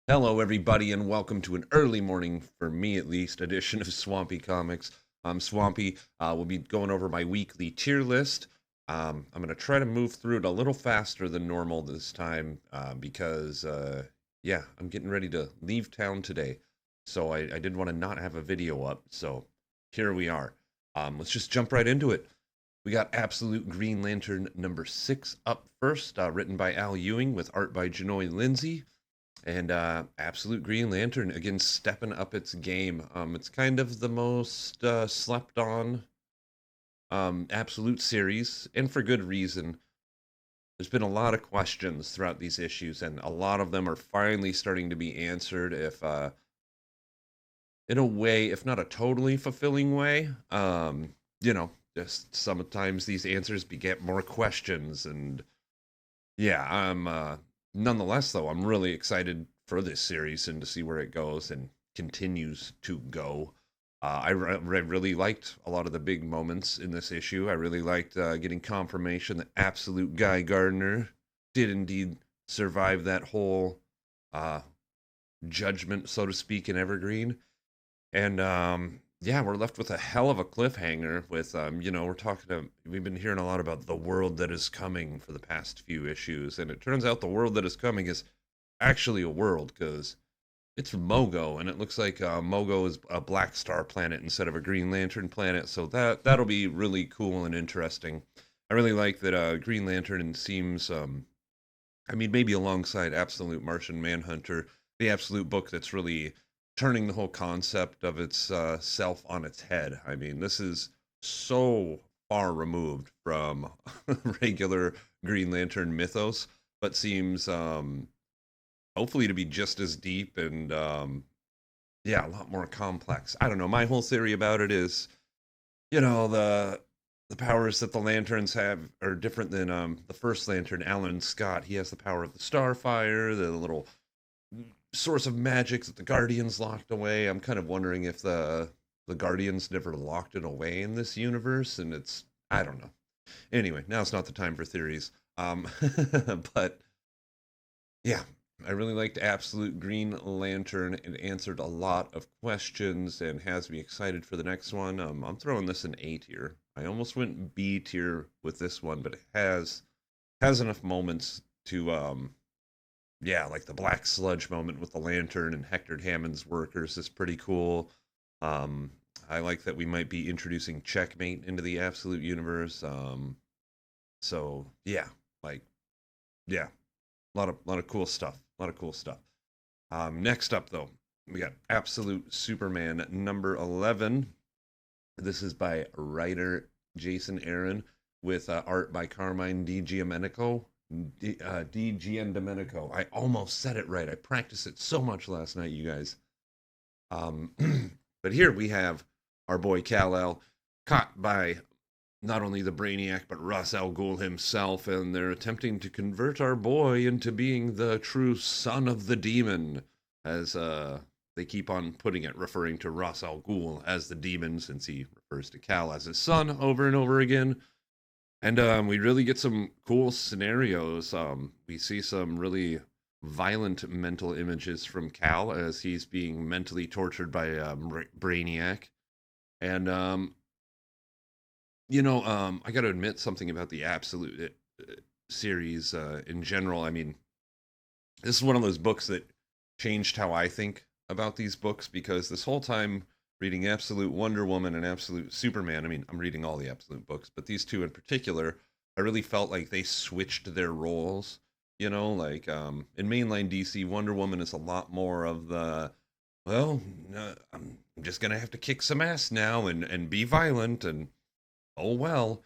Hello, everybody, and welcome to an early morning, for me at least, edition of Swampy Comics. I'm Swampy. We'll be going over my weekly tier list. I'm going to try to move through it a little faster than normal this time because, I'm getting ready to leave town today. So I did want to not have a video up. So here we are. Let's just jump right into it. We got Absolute Green Lantern number 6 up first, written by Al Ewing with art by Janoy Lindsay. And Absolute Green Lantern again stepping up its game. It's kind of the most slept on Absolute series, and for good reason. There's been a lot of questions throughout these issues, and a lot of them are finally starting to be answered. If in a way, if not a totally fulfilling way, just sometimes these answers beget more questions, and yeah, I'm nonetheless though I'm really excited for this series and to see where it goes and continues to go. I really liked a lot of the big moments in this issue. I really liked getting confirmation that absolute Guy Gardner did indeed survive that whole uh, judgment, so to speak, in Evergreen. And yeah, we're left with a hell of a cliffhanger. With we've been hearing a lot about the world that is coming for the past few issues, and it turns out the world that is coming is actually a world because it's Mogo, and it looks like Mogo is a Black Star planet instead of a Green Lantern planet. So that'll be really cool and interesting. I really like that Green Lantern seems, I mean, maybe alongside Absolute Martian Manhunter, the Absolute book that's really turning the whole concept of its self on its head. I mean, this is so far removed from regular Green Lantern mythos, but seems hopefully to be just as deep and yeah, a lot more complex. I don't know. My whole theory about it is, the powers that the lanterns have are different than the first lantern, Alan Scott. He has the power of the Starfire, the little source of magic that the Guardians locked away. I'm kind of wondering if the Guardians never locked it away in this universe, and it's I don't know. Anyway, now it's not the time for theories. But yeah, I really liked Absolute Green Lantern. It answered a lot of questions and has me excited for the next one. I'm throwing this an A tier. I almost went B tier with this one, but it has enough moments to yeah, like the black sludge moment with the lantern and Hector Hammond's workers is pretty cool. Um, I like that we might be introducing Checkmate into the Absolute Universe. So yeah, like yeah, a lot of cool stuff. A lot of cool stuff. Next up though, we got Absolute Superman number 11. This is by writer Jason Aaron with art by Carmine Di Giamenico. Di Giandomenico. I almost said it right. I practiced it so much last night, you guys. Um, but here we have our boy Kal-El caught by not only the Brainiac but Ra's al Ghul himself, and they're attempting to convert our boy into being the true son of the demon, as they keep on putting it, referring to Ra's al Ghul as the demon, since he refers to Kal as his son over and over again. And we really get some cool scenarios. We see some really violent mental images from Kal as he's being mentally tortured by Brainiac. And I got to admit something about the Absolute series in general. I mean, this is one of those books that changed how I think about these books because this whole time reading Absolute Wonder Woman and Absolute Superman, I mean, I'm reading all the Absolute books, but these two in particular, I really felt like they switched their roles. Like in mainline DC, Wonder Woman is a lot more of the, well, I'm just gonna have to kick some ass now and be violent and oh well.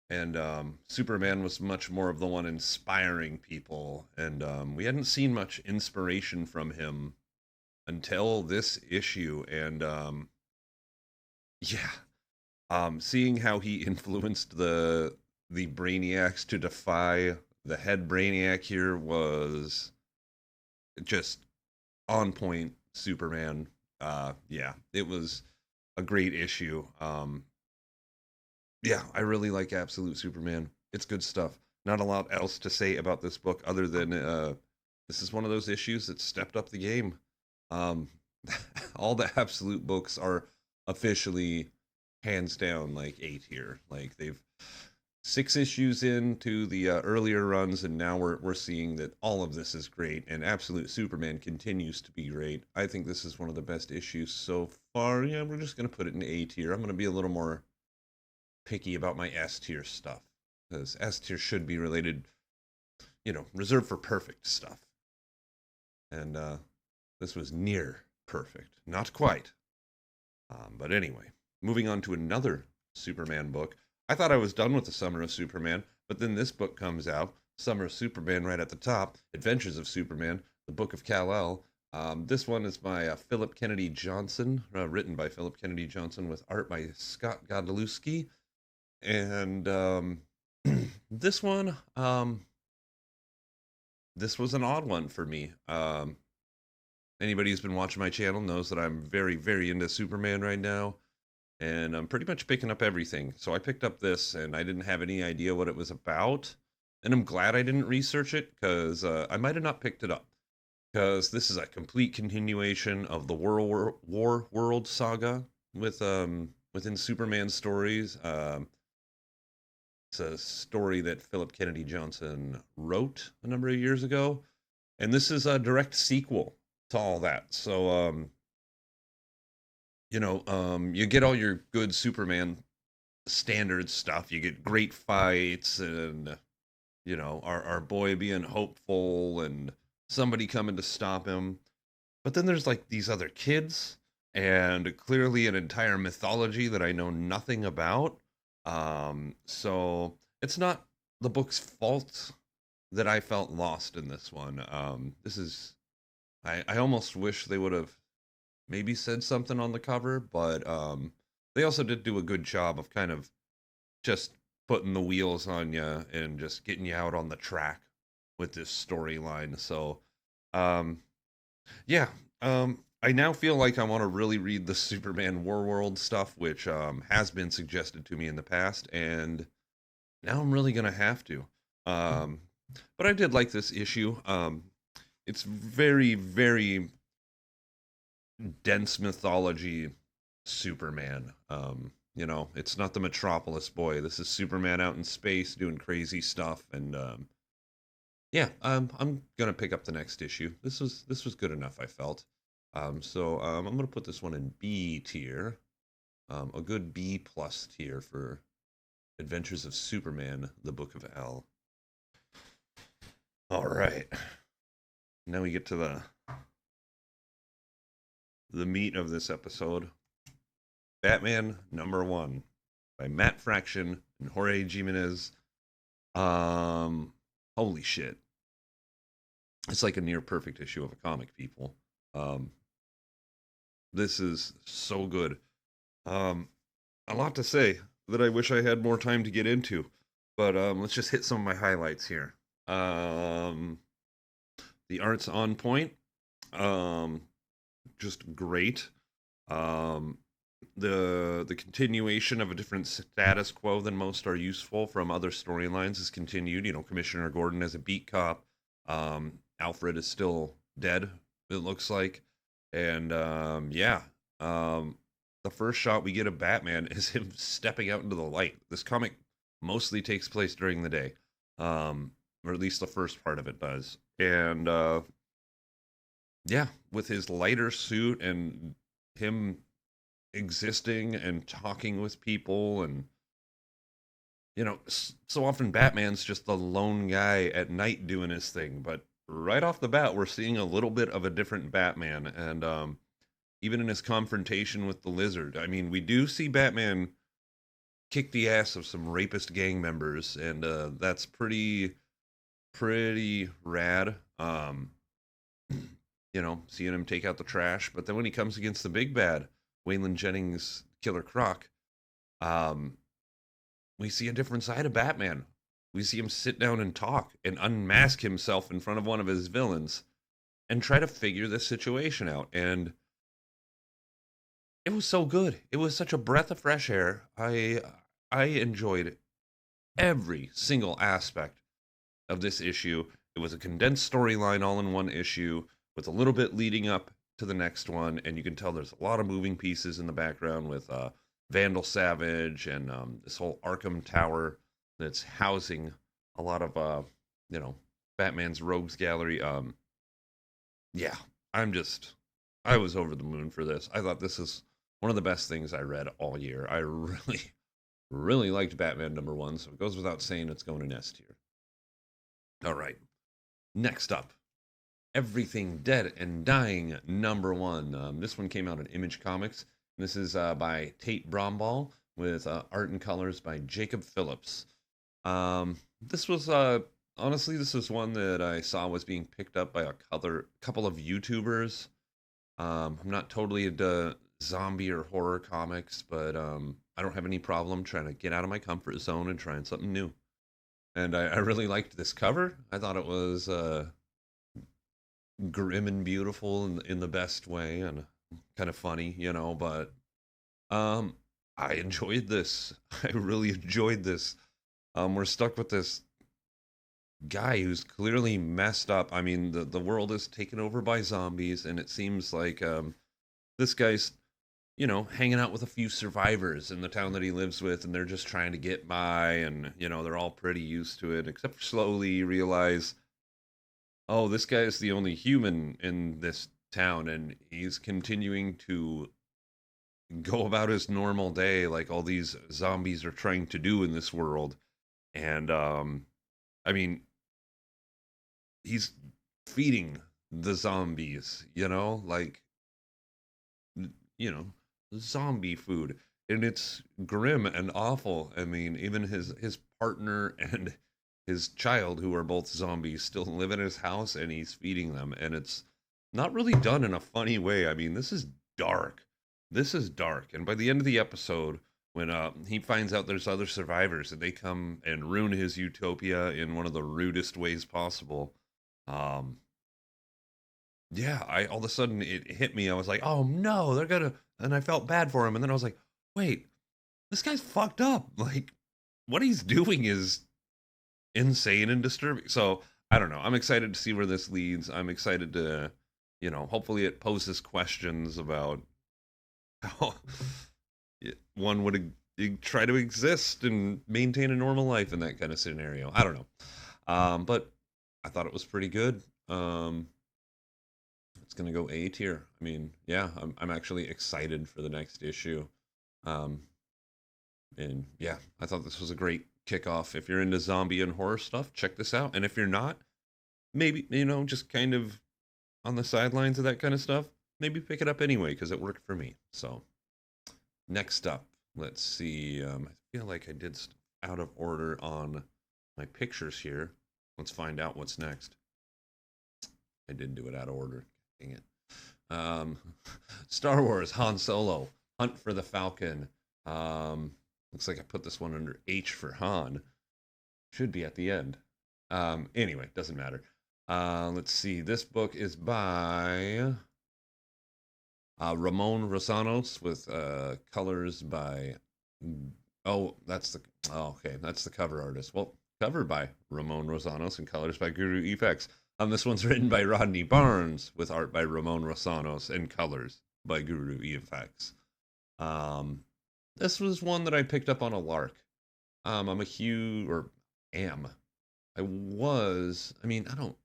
And Superman was much more of the one inspiring people, and we hadn't seen much inspiration from him until this issue. And yeah, seeing how he influenced the Brainiacs to defy the head Brainiac here was just on point. Superman, yeah, it was a great issue. Yeah, I really like Absolute Superman. It's good stuff. Not a lot else to say about this book other than this is one of those issues that stepped up the game. Um, all the absolute books are officially hands down like A tier. Like they've 6 issues into the earlier runs, and now we're seeing that all of this is great, and Absolute Superman continues to be great. I think this is one of the best issues so far. Yeah, we're just gonna put it in A tier. I'm gonna be a little more picky about my S tier stuff because S tier should be related, reserved for perfect stuff. And this was near perfect, not quite. But anyway, moving on to another Superman book. I thought I was done with the Summer of Superman, but then this book comes out, Summer of Superman right at the top, Adventures of Superman, the Book of Kal-El. This one is by Philip Kennedy Johnson, written by Philip Kennedy Johnson with art by Scott Godlewski. And this one, this was an odd one for me. Anybody who's been watching my channel knows that I'm very, very into Superman right now, and I'm pretty much picking up everything. So I picked up this, and I didn't have any idea what it was about, and I'm glad I didn't research it, because I might have not picked it up, because this is a complete continuation of the War World saga within Superman stories. It's a story that Philip Kennedy Johnson wrote a number of years ago, and this is a direct sequel to all that. So, you get all your good Superman standard stuff. You get great fights, and our boy being hopeful, and somebody coming to stop him. But then there's like these other kids, and clearly an entire mythology that I know nothing about. So it's not the book's fault that I felt lost in this one. I almost wish they would have maybe said something on the cover, but they also did do a good job of kind of just putting the wheels on you and just getting you out on the track with this storyline. So, yeah, I now feel like I want to really read the Superman War World stuff, which has been suggested to me in the past, and now I'm really gonna have to. Um, but I did like this issue. It's very, very dense mythology Superman. It's not the Metropolis boy. This is Superman out in space doing crazy stuff, and yeah, I'm gonna pick up the next issue. This was good enough, I felt. So I'm gonna put this one in B tier, a good B plus tier for Adventures of Superman: The Book of L. All right, now we get to the meat of this episode. Batman #1 by Matt Fraction and Jorge Jimenez. Holy shit. It's like a near perfect issue of a comic, people. This is so good. A lot to say that I wish I had more time to get into, but let's just hit some of my highlights here. The art's on point. Just great. The continuation of a different status quo than most are useful from other storylines is continued. Commissioner Gordon as a beat cop. Alfred is still dead, it looks like. And yeah, the first shot we get of Batman is him stepping out into the light. This comic mostly takes place during the day, or at least the first part of it does. And yeah, with his lighter suit and him existing and talking with people, and so often Batman's just the lone guy at night doing his thing, but right off the bat we're seeing a little bit of a different Batman. And even in his confrontation with the Lizard, I mean, we do see Batman kick the ass of some rapist gang members, and that's pretty rad. Seeing him take out the trash. But then when he comes against the big bad, Waylon Jennings, Killer Croc, we see a different side of Batman. We see him sit down and talk and unmask himself in front of one of his villains and try to figure this situation out. And it was so good. It was such a breath of fresh air. I enjoyed every single aspect of this issue. It was a condensed storyline all in one issue with a little bit leading up to the next one, and you can tell there's a lot of moving pieces in the background with Vandal Savage and this whole Arkham Tower that's housing a lot of you know Batman's rogues gallery. Yeah, I'm just I was over the moon for this. I thought this is one of the best things I read all year. I really really liked Batman #1, so it goes without saying it's going in S tier. All right, next up, Everything Dead and Dying #1. This one came out in Image Comics. This is by Tate Bromball with art and colors by Jacob Phillips. This was honestly, this was one that I saw was being picked up by a couple of YouTubers. I'm not totally into zombie or horror comics, but I don't have any problem trying to get out of my comfort zone and trying something new. And I really liked this cover. I thought it was grim and beautiful in the best way and kind of funny, but um, I enjoyed this. I really enjoyed this. We're stuck with this guy who's clearly messed up. I mean, the world is taken over by zombies, and it seems like this guy's, hanging out with a few survivors in the town that he lives with, and they're just trying to get by, and, they're all pretty used to it, except for slowly you realize, oh, this guy is the only human in this town, and he's continuing to go about his normal day like all these zombies are trying to do in this world. And, I mean, he's feeding the zombies, like, you know, zombie food. And it's grim and awful. I mean, even his partner and his child, who are both zombies, still live in his house, and he's feeding them. And it's not really done in a funny way. I mean, this is dark. This is dark. And by the end of the episode, when he finds out there's other survivors and they come and ruin his utopia in one of the rudest ways possible, um, yeah, I all of a sudden it hit me. I was like, oh no, they're gonna, and I felt bad for him. And then I was like, wait, this guy's fucked up. Like, what he's doing is insane and disturbing. So I don't know. I'm excited to see where this leads. I'm excited to, hopefully it poses questions about how one would try to exist and maintain a normal life in that kind of scenario. I don't know. But I thought it was pretty good. It's gonna go A tier. I mean, yeah, I'm actually excited for the next issue. Um, and yeah, I thought this was a great kickoff. If you're into zombie and horror stuff, check this out. And if you're not, maybe, just kind of on the sidelines of that kind of stuff, maybe pick it up anyway because it worked for me. So next up, let's see. I feel like I did out of order on my pictures here. Let's find out what's next. I did do it out of order. Dang it. Star Wars Han Solo, Hunt for the Falcon. Looks like I put this one under H for Han. Should be at the end. Anyway, doesn't matter. Let's see. This book is by Ramon Rosanos with colors by. Oh, that's the. Oh, okay, that's the cover artist. Well, cover by Ramon Rosanos and colors by Guru Effects. This one's written by Rodney Barnes with art by Ramon Rosanos and colors by Guru Effects. This was one that I picked up on a lark. I'm a huge, or am. I mean, I don't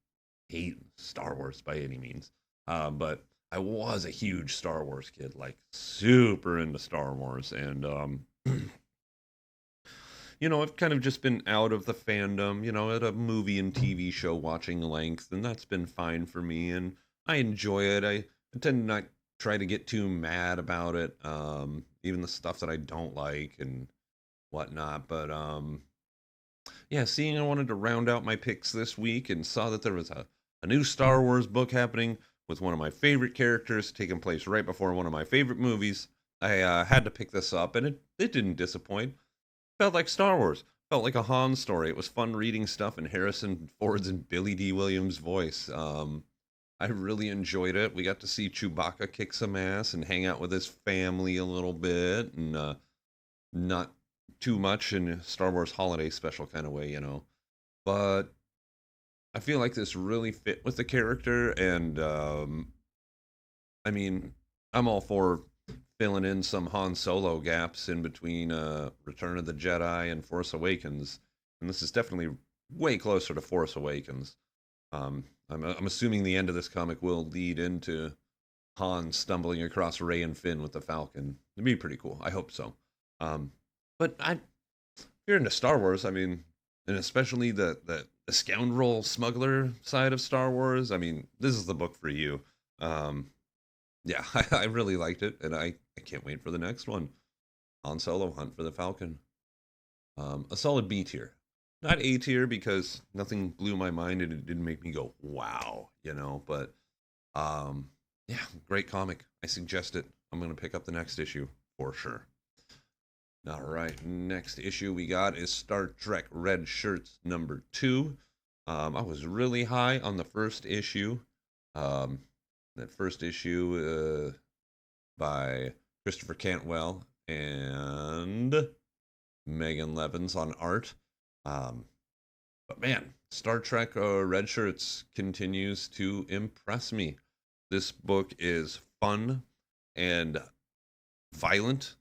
hate Star Wars by any means, but I was a huge Star Wars kid, like super into Star Wars. And, I've kind of just been out of the fandom, at a movie and TV show watching length, and that's been fine for me. And I enjoy it. I tend to not try to get too mad about it, even the stuff that I don't like and whatnot. But yeah, seeing I wanted to round out my picks this week and saw that there was a new Star Wars book happening with one of my favorite characters taking place right before one of my favorite movies, I had to pick this up, and it didn't disappoint. Felt like Star Wars. Felt like a Han story. It was fun reading stuff in Harrison Ford's and Billy D. Williams' voice. I really enjoyed it. We got to see Chewbacca kick some ass and hang out with his family a little bit, and not too much in a Star Wars holiday special kind of way, But I feel like this really fit with the character, and I mean, I'm all for filling in some Han Solo gaps in between Return of the Jedi and Force Awakens, and this is definitely way closer to Force Awakens. I'm assuming the end of this comic will lead into Han stumbling across Rey and Finn with the Falcon. It'd be pretty cool. I hope so. Um, but if you're into Star Wars, I mean, and especially the scoundrel smuggler side of Star Wars, I mean, this is the book for you. Um, yeah, I really liked it, and I can't wait for the next one. Han Solo Hunt for the Falcon. A solid B tier. Not A tier because nothing blew my mind and it didn't make me go, wow, but um, yeah, great comic. I suggest it. I'm going to pick up the next issue for sure. All right, next issue we got is Star Trek Red Shirts #2. I was really high on the first issue. Um, that first issue by Christopher Cantwell and Megan Levins on art. Um, but man, Star Trek Red Shirts continues to impress me. This book is fun and violent,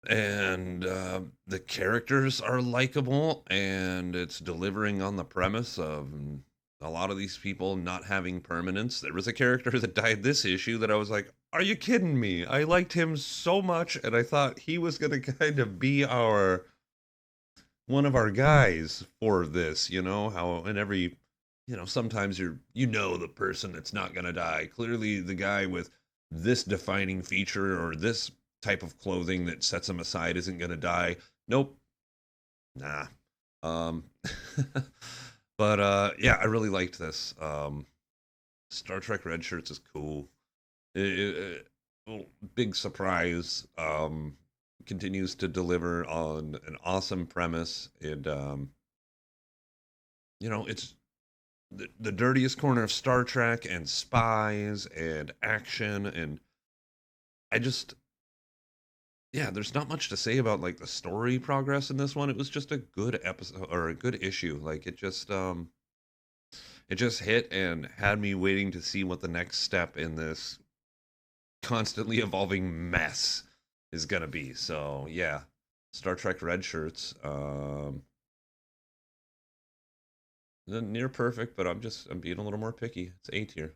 and the characters are likable, and it's delivering on the premise of a lot of these people not having permanence. There was a character that died this issue that I was like, are you kidding me? I liked him so much, and I thought he was going to kind of be one of our guys for this, how in every, sometimes the person that's not going to die. Clearly the guy with this defining feature or this type of clothing that sets him aside isn't going to die. Nope. Nah. Um but yeah, I really liked this. Star Trek Red Shirts is cool. Big surprise. Continues to deliver on an awesome premise, and it's the dirtiest corner of Star Trek and spies and action, and I just yeah, there's not much to say about like the story progress in this one. It was just a good episode or a good issue. Like it just hit and had me waiting to see what the next step in this constantly evolving mess is gonna be. So yeah, Star Trek Red Shirts. Near perfect, but I'm being a little more picky. It's A tier.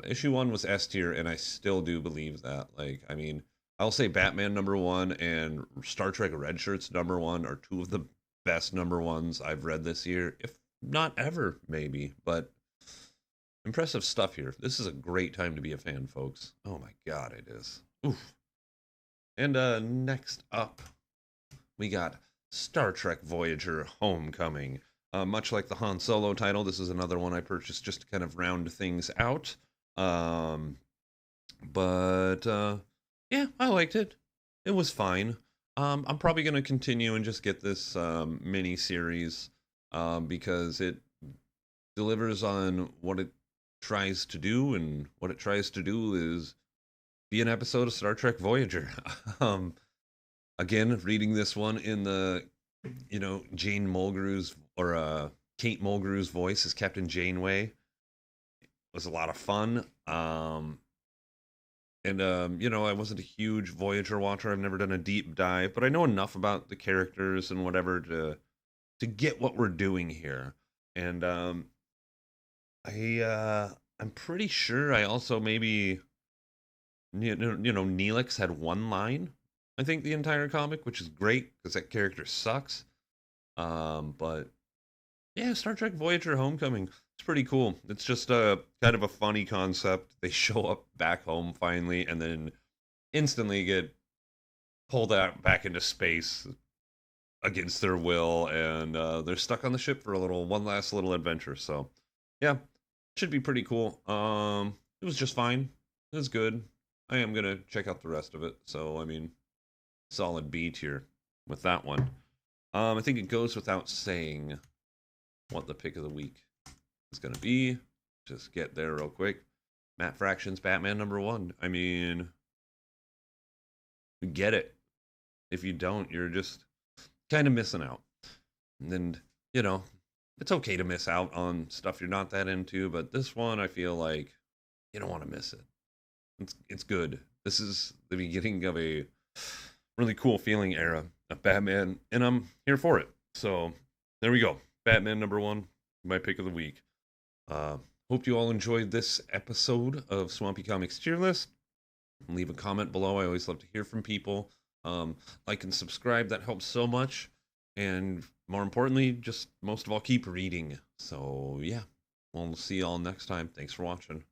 Issue one was S tier, and I still do believe that. Like, I mean, I'll say Batman #1 and Star Trek Red Shirts #1 are two of the best #1s I've read this year, if not ever, maybe. But impressive stuff here. This is a great time to be a fan, folks. Oh my god, it is. Oof. And next up, we got Star Trek Voyager Homecoming. Much like the Han Solo title, this is another one I purchased just to kind of round things out. Um, but yeah, I liked it. It was fine. I'm probably going to continue and just get this mini series because it delivers on what it tries to do, and what it tries to do is be an episode of Star Trek Voyager. um, Again, reading this one in the Jane Mulgrew's or Kate Mulgrew's voice as Captain Janeway was a lot of fun. And I wasn't a huge Voyager watcher. I've never done a deep dive, but I know enough about the characters and whatever to get what we're doing here. And I'm pretty sure I also maybe Neelix had one line, I think, the entire comic, which is great because that character sucks. But yeah, Star Trek Voyager Homecoming. It's pretty cool. It's just a kind of a funny concept. They show up back home finally and then instantly get pulled out back into space against their will, and they're stuck on the ship for one last little adventure. So yeah, should be pretty cool. It was just fine. It was good. I am gonna check out the rest of it. So I mean, solid B tier with that one. I think it goes without saying what the pick of the week is going to be. Just get there real quick. Matt Fraction's Batman #1. I mean, get it. If you don't, you're just kind of missing out. And, it's okay to miss out on stuff you're not that into, but this one I feel like you don't want to miss it. It's good. This is the beginning of a really cool feeling era of Batman, and I'm here for it. So there we go. Batman number one, my pick of the week. Uh, Hope you all enjoyed this episode of Swampy Comics Tier List. Leave a comment below. I always love to hear from people. Like and subscribe. That helps so much. And more importantly, just most of all, keep reading. So yeah, we'll see you all next time. Thanks for watching.